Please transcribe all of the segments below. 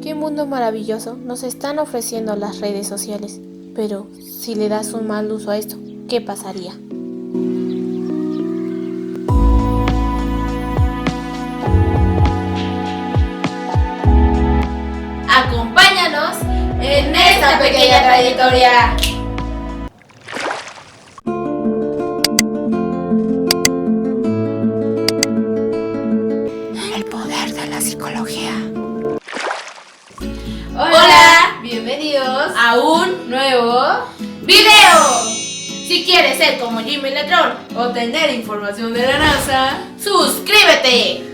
Qué mundo maravilloso nos están ofreciendo las redes sociales. Pero si le das un mal uso a esto, ¿qué pasaría? Acompáñanos en esta pequeña trayectoria. El poder de la psicología. Hola, bienvenidos a un nuevo video. Si quieres ser como Jimmy Neutron o tener información de la NASA, suscríbete.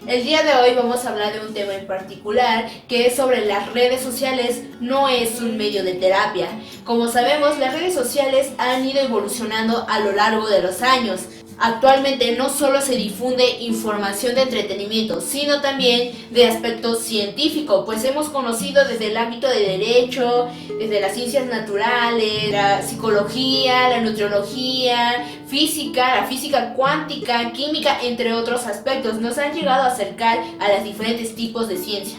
El día de hoy vamos a hablar de un tema en particular que es sobre las redes sociales. No es un medio de terapia. Como sabemos, las redes sociales han ido evolucionando a lo largo de los años. Actualmente no solo se difunde información de entretenimiento, sino también de aspecto científico, pues hemos conocido desde el ámbito de derecho, desde las ciencias naturales, la psicología, la nutriología, física, la física cuántica, química, entre otros aspectos. Nos han llegado a acercar a los diferentes tipos de ciencia.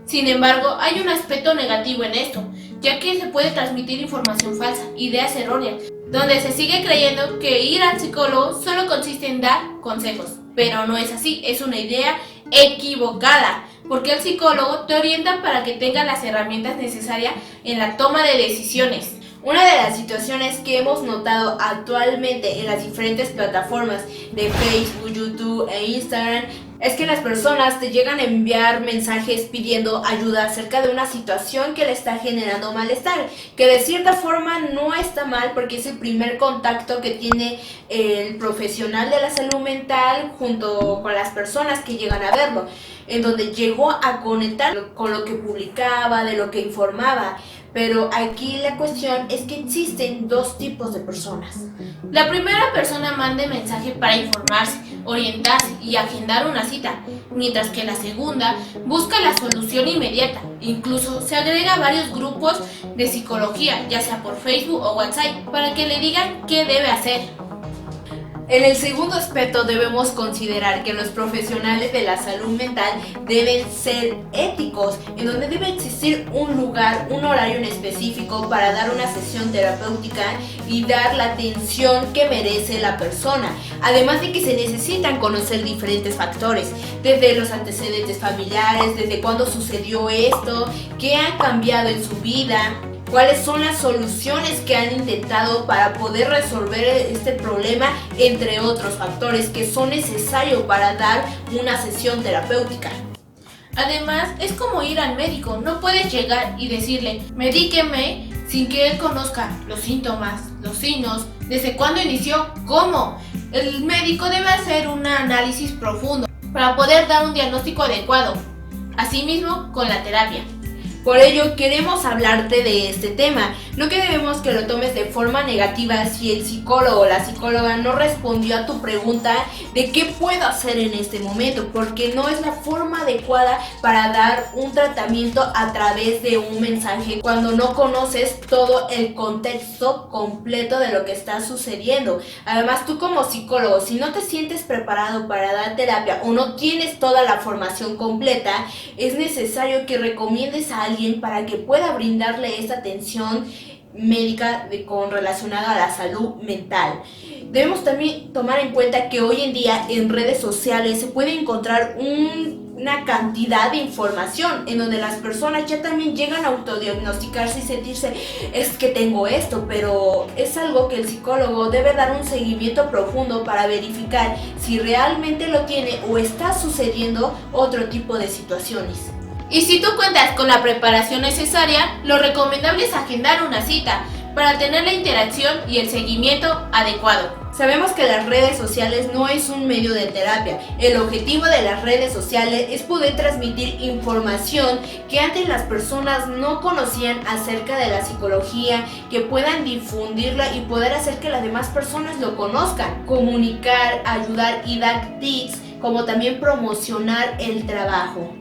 Sin embargo, hay un aspecto negativo en esto, ya que se puede transmitir información falsa, ideas erróneas, donde se sigue creyendo que ir al psicólogo solo consiste en dar consejos, pero no es así, es una idea equivocada, porque el psicólogo te orienta para que tengas las herramientas necesarias en la toma de decisiones. Una de las situaciones que hemos notado actualmente en las diferentes plataformas de Facebook, YouTube e Instagram es que las personas te llegan a enviar mensajes pidiendo ayuda acerca de una situación que le está generando malestar, que de cierta forma no está mal porque es el primer contacto que tiene el profesional de la salud mental junto con las personas que llegan a verlo, en donde llegó a conectar con lo que publicaba, de lo que informaba. Pero aquí la cuestión es que existen dos tipos de personas. La primera persona manda mensaje para informarse, orientarse y agendar una cita, mientras que la segunda busca la solución inmediata. Incluso se agrega a varios grupos de psicología, ya sea por Facebook o WhatsApp, para que le digan qué debe hacer. En el segundo aspecto debemos considerar que los profesionales de la salud mental deben ser éticos, en donde debe existir un lugar, un horario en específico para dar una sesión terapéutica y dar la atención que merece la persona. Además de que se necesitan conocer diferentes factores, desde los antecedentes familiares, desde cuándo sucedió esto, qué ha cambiado en su vida, cuáles son las soluciones que han intentado para poder resolver este problema, entre otros factores que son necesarios para dar una sesión terapéutica. Además, es como ir al médico, no puedes llegar y decirle, medíqueme, sin que él conozca los síntomas, los signos, desde cuándo inició, cómo. El médico debe hacer un análisis profundo para poder dar un diagnóstico adecuado. Asimismo, con la terapia. Por ello queremos hablarte de este tema. No queremos que lo tomes de forma negativa si el psicólogo o la psicóloga no respondió a tu pregunta de qué puedo hacer en este momento, porque no es la forma adecuada para dar un tratamiento a través de un mensaje cuando no conoces todo el contexto completo de lo que está sucediendo. Además, tú como psicólogo, si no te sientes preparado para dar terapia o no tienes toda la formación completa, es necesario que recomiendes a alguien para que pueda brindarle esta atención médica relacionada a la salud mental. Debemos también tomar en cuenta que hoy en día en redes sociales se puede encontrar una cantidad de información en donde las personas ya también llegan a autodiagnosticarse y sentirse, es que tengo esto, pero es algo que el psicólogo debe dar un seguimiento profundo para verificar si realmente lo tiene o está sucediendo otro tipo de situaciones. Y si tú cuentas con la preparación necesaria, lo recomendable es agendar una cita para tener la interacción y el seguimiento adecuado. Sabemos que las redes sociales no es un medio de terapia. El objetivo de las redes sociales es poder transmitir información que antes las personas no conocían acerca de la psicología, que puedan difundirla y poder hacer que las demás personas lo conozcan. Comunicar, ayudar y dar tips, como también promocionar el trabajo.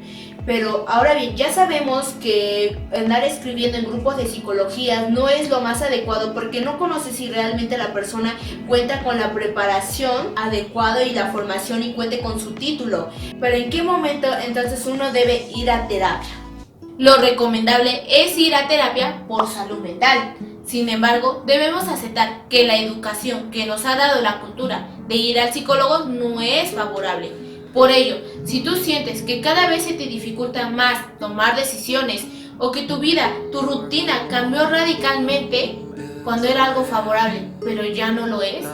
Pero ahora bien, ya sabemos que andar escribiendo en grupos de psicología no es lo más adecuado porque no conoces si realmente la persona cuenta con la preparación adecuada y la formación y cuente con su título. Pero ¿en qué momento entonces uno debe ir a terapia? Lo recomendable es ir a terapia por salud mental. Sin embargo, debemos aceptar que la educación que nos ha dado la cultura de ir al psicólogo no es favorable. Por ello, si tú sientes que cada vez se te dificulta más tomar decisiones o que tu vida, tu rutina cambió radicalmente cuando era algo favorable, pero ya no lo es,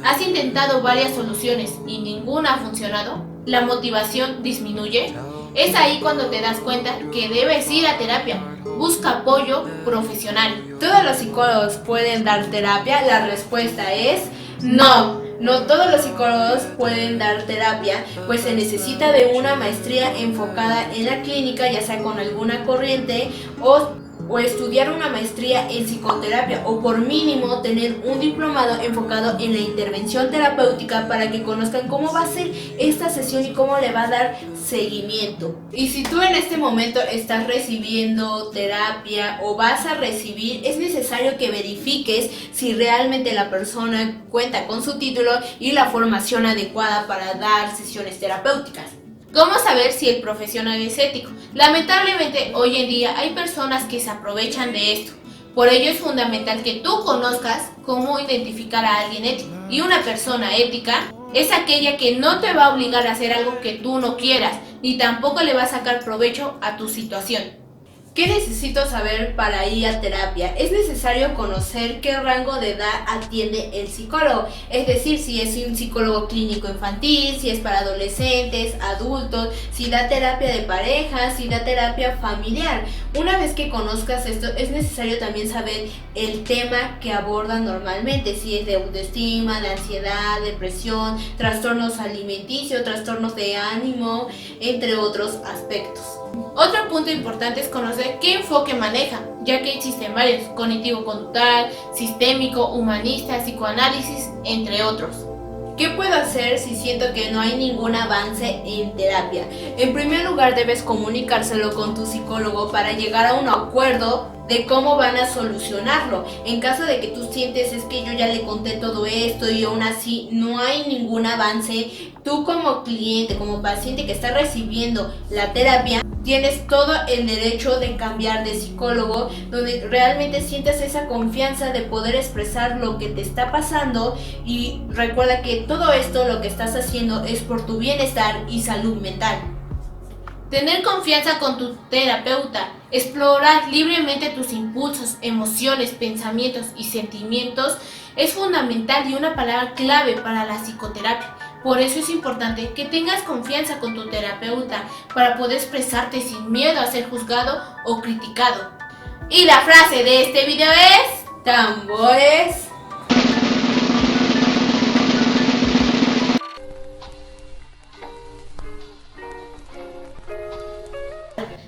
has intentado varias soluciones y ninguna ha funcionado, la motivación disminuye, es ahí cuando te das cuenta que debes ir a terapia. Busca apoyo profesional. ¿Todos los psicólogos pueden dar terapia? La respuesta es no. No todos los psicólogos pueden dar terapia, pues se necesita de una maestría enfocada en la clínica, ya sea con alguna corriente o estudiar una maestría en psicoterapia o por mínimo tener un diplomado enfocado en la intervención terapéutica para que conozcan cómo va a ser esta sesión y cómo le va a dar seguimiento. Y si tú en este momento estás recibiendo terapia o vas a recibir, es necesario que verifiques si realmente la persona cuenta con su título y la formación adecuada para dar sesiones terapéuticas. ¿Cómo saber si el profesional es ético? Lamentablemente, hoy en día hay personas que se aprovechan de esto. Por ello es fundamental que tú conozcas cómo identificar a alguien ético. Y una persona ética es aquella que no te va a obligar a hacer algo que tú no quieras, ni tampoco le va a sacar provecho a tu situación. ¿Qué necesito saber para ir a terapia? Es necesario conocer qué rango de edad atiende el psicólogo, es decir, si es un psicólogo clínico infantil, si es para adolescentes, adultos, si da terapia de pareja, si da terapia familiar. Una vez que conozcas esto, es necesario también saber el tema que abordan normalmente, si es de autoestima, de ansiedad, depresión, trastornos alimenticios, trastornos de ánimo, entre otros aspectos. Otro punto importante es conocer qué enfoque maneja, ya que existen varios: cognitivo-conductual, sistémico, humanista, psicoanálisis, entre otros. ¿Qué puedo hacer si siento que no hay ningún avance en terapia? En primer lugar, debes comunicárselo con tu psicólogo para llegar a un acuerdo de cómo van a solucionarlo. En caso de que tú sientes es que yo ya le conté todo esto y aún así no hay ningún avance, tú como cliente, como paciente que está recibiendo la terapia, tienes todo el derecho de cambiar de psicólogo, donde realmente sientas esa confianza de poder expresar lo que te está pasando. Y recuerda que todo esto lo que estás haciendo es por tu bienestar y salud mental. Tener confianza con tu terapeuta, explorar libremente tus impulsos, emociones, pensamientos y sentimientos es fundamental y una palabra clave para la psicoterapia. Por eso es importante que tengas confianza con tu terapeuta para poder expresarte sin miedo a ser juzgado o criticado. Y la frase de este video es: tambores.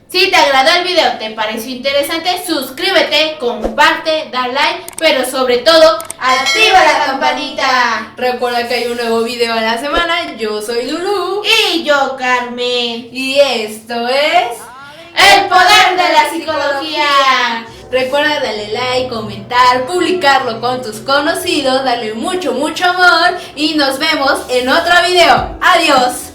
Si te agradó el video, te pareció interesante, suscríbete, comparte, da like, pero sobre todo, activa la campanita. Recuerda que hay un nuevo video a la semana. Yo soy Lulu. Y yo, Carmen. Y esto es El Poder de la Psicología. Recuerda darle like, comentar, publicarlo con tus conocidos, darle mucho amor y nos vemos en otro video. Adiós.